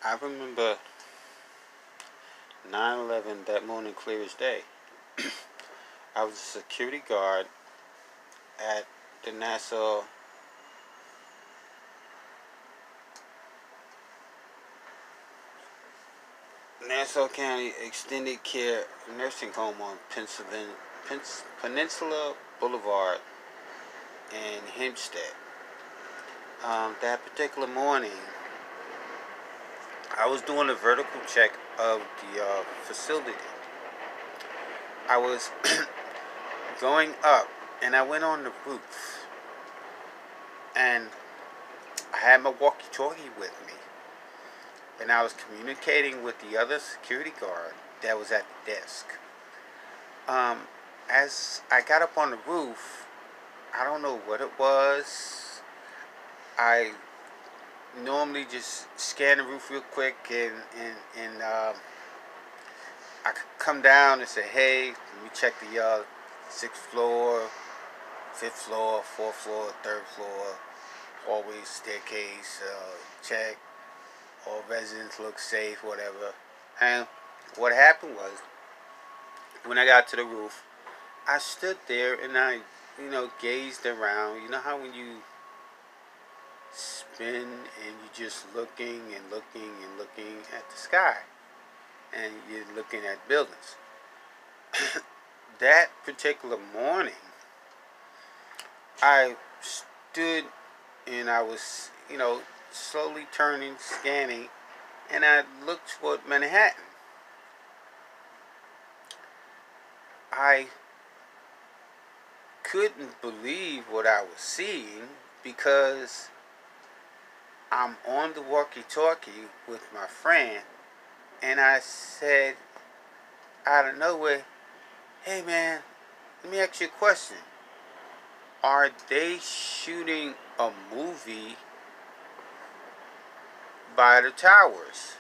I remember 9/11 that morning clear as day. I was a security guard at the Nassau County Extended Care Nursing Home on Peninsula Boulevard in Hempstead. That particular morning, I was doing a vertical check of the facility. I was going up, and I went on the roof, and I had my walkie-talkie with me, and I was communicating with the other security guard that was at the desk. As I got up on the roof, I don't know what it was. I normally just scan the roof real quick, and I could come down and say, hey, let me check the 6th floor, 5th floor, 4th floor, 3rd floor, hallway, staircase, check, all residents look safe, whatever. And what happened was, when I got to the roof, I stood there and I, gazed around. You know how when you spin and you're just looking and looking and looking at the sky, and you're looking at buildings. That particular morning, I stood and I was, slowly turning, scanning, and I looked toward Manhattan. I couldn't believe what I was seeing because I'm on the walkie-talkie with my friend, and I said out of nowhere, hey man, let me ask you a question. Are they shooting a movie by the towers?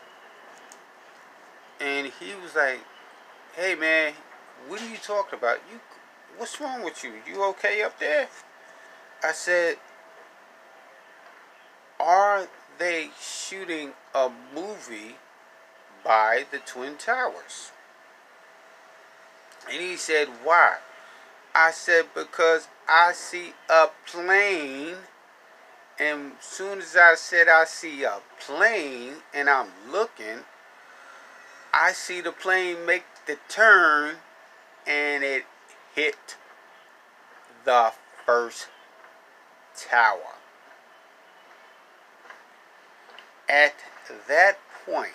And he was like, hey man, what are you talking about? What's wrong with you? You okay up there? I said, are they shooting a movie by the Twin Towers? And he said, why? I said, because I see a plane, and as soon as I said I see a plane, and I'm looking, I see the plane make the turn, and it hit the first tower. At that point,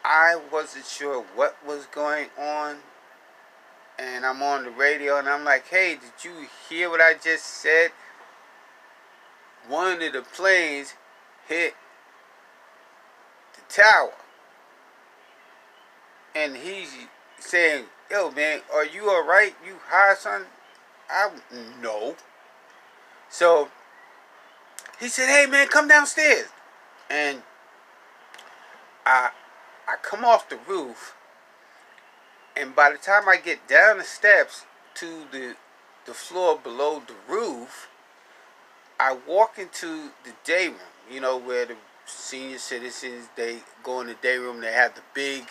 I wasn't sure what was going on, and I'm on the radio, and I'm like, hey, did you hear what I just said? One of the planes hit the tower. And he's saying, yo, man, are you all right? You high, son? No. So he said, hey, man, come downstairs. And I come off the roof, and by the time I get down the steps to the floor below the roof, I walk into the day room, where the senior citizens, they go in the day room, they have the big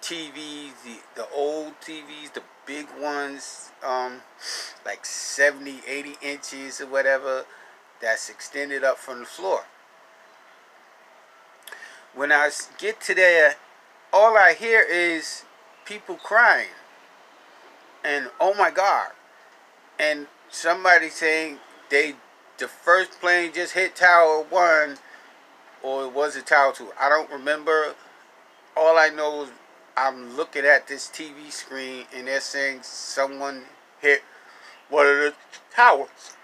TVs, the old TVs, the big ones, like 70, 80 inches or whatever, that's extended up from the floor. When I get to there, all I hear is people crying. And oh my God. And somebody saying the first plane just hit Tower 1, or it was it Tower 2. I don't remember. All I know is I'm looking at this TV screen, and they're saying someone hit one of the towers.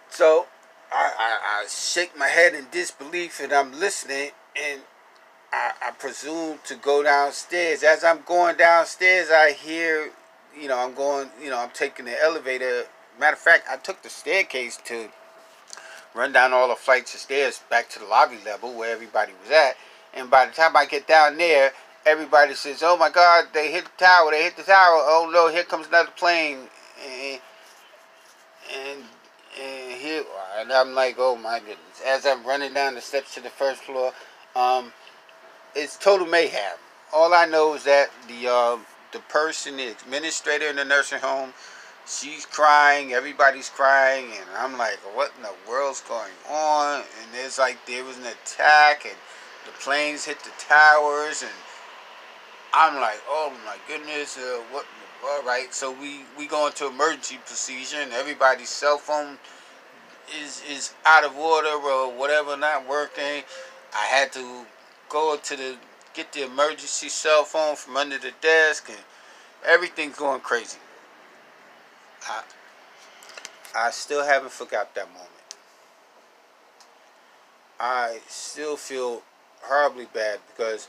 So I shake my head in disbelief, and I'm listening, and I presume to go downstairs. As I'm going downstairs, I hear, I'm taking the elevator. Matter of fact, I took the staircase to run down all the flights of stairs back to the lobby level where everybody was at. And by the time I get down there, everybody says, oh my God, they hit the tower, they hit the tower. Oh no, here comes another plane. and here, and I'm like, oh my goodness. As I'm running down the steps to the first floor, um, it's total mayhem. All I know is that the person, the administrator in the nursing home, she's crying, everybody's crying, and I'm like, what in the world's going on? And there's like there was an attack, and the planes hit the towers, and I'm like, oh my goodness, what? All right, so we go into emergency procedure, and everybody's cell phone is out of order or whatever, not working. I had to go to the get the emergency cell phone from under the desk, and everything's going crazy. I I still haven't forgot that moment. I still feel horribly bad because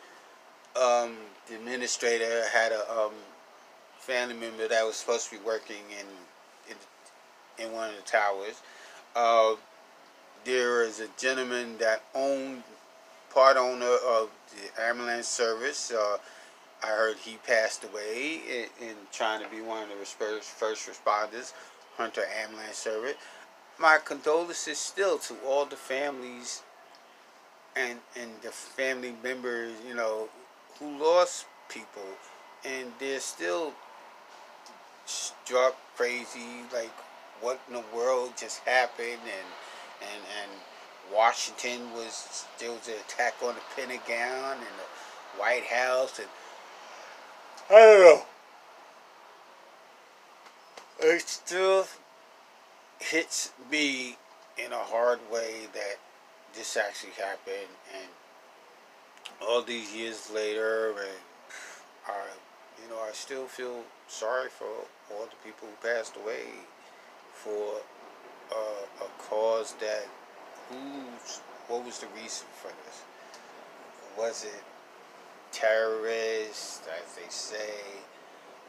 the administrator had a family member that was supposed to be working in one of the towers. Uh, there is a gentleman that owned part owner of the ambulance service. I heard he passed away in trying to be one of the first responders, Hunter Ambulance Service. My condolences still to all the families and the family members, who lost people, and they're still struck crazy, like what in the world just happened, and Washington was there was an attack on the Pentagon and the White House, and I don't know. It still hits me in a hard way that this actually happened, and all these years later, and I, I still feel sorry for all the people who passed away for a cause that who's what was the reason for this? Was it terrorists, as they say,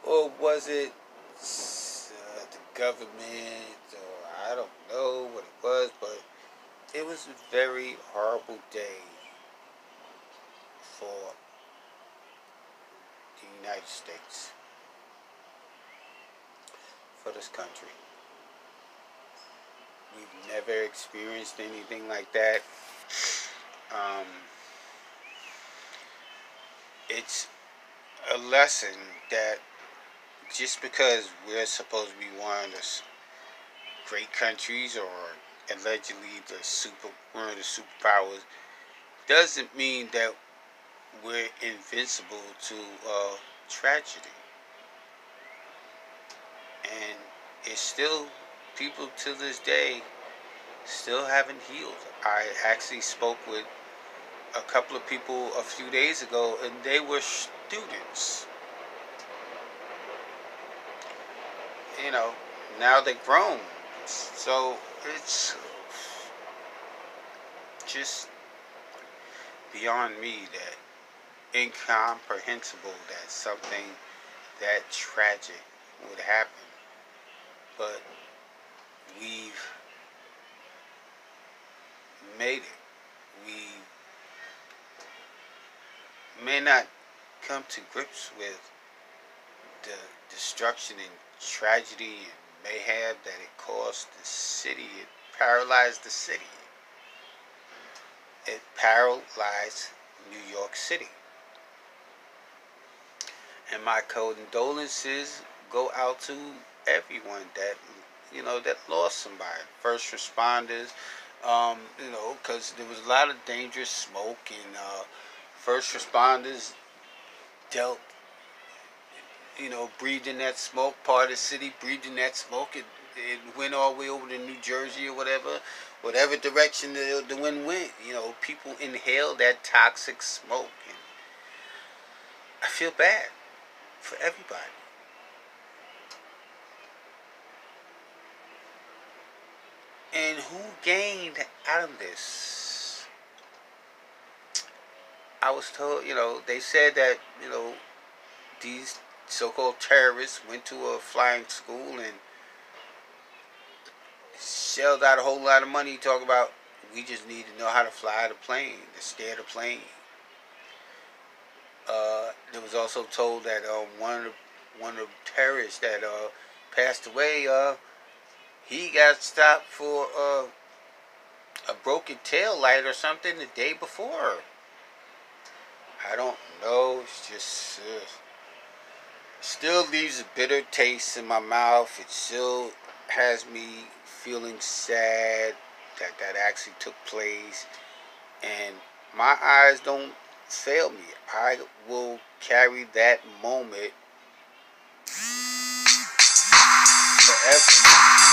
or was it the government, or I don't know what it was, but it was a very horrible day for the United States, for this country. We've never experienced anything like that. Um, it's a lesson that just because we're supposed to be one of the great countries or allegedly one of the superpowers doesn't mean that we're invincible to tragedy. And it's still people to this day still haven't healed. I actually spoke with a couple of people a few days ago, and they were students. You know, now they're grown. So it's just beyond me that incomprehensible that something that tragic would happen. But we've made it. We may not come to grips with the destruction and tragedy and mayhem that it caused the city. It paralyzed the city. It paralyzed New York City. And my condolences go out to everyone that that lost somebody. First responders, because there was a lot of dangerous smoke, and first responders dealt, breathed in that smoke. Part of the city breathed in that smoke. It went all the way over to New Jersey or whatever direction the wind went. People inhaled that toxic smoke, and I feel bad for everybody. And who gained out of this? I was told, they said that, these so-called terrorists went to a flying school and shelled out a whole lot of money. Talk about we just need to know how to fly the plane, to steer the plane. There was also told that one of the terrorists that passed away, he got stopped for a broken tail light or something the day before. I don't know. It's just still leaves a bitter taste in my mouth. It still has me feeling sad that that actually took place. And my eyes don't fail me. I will carry that moment forever.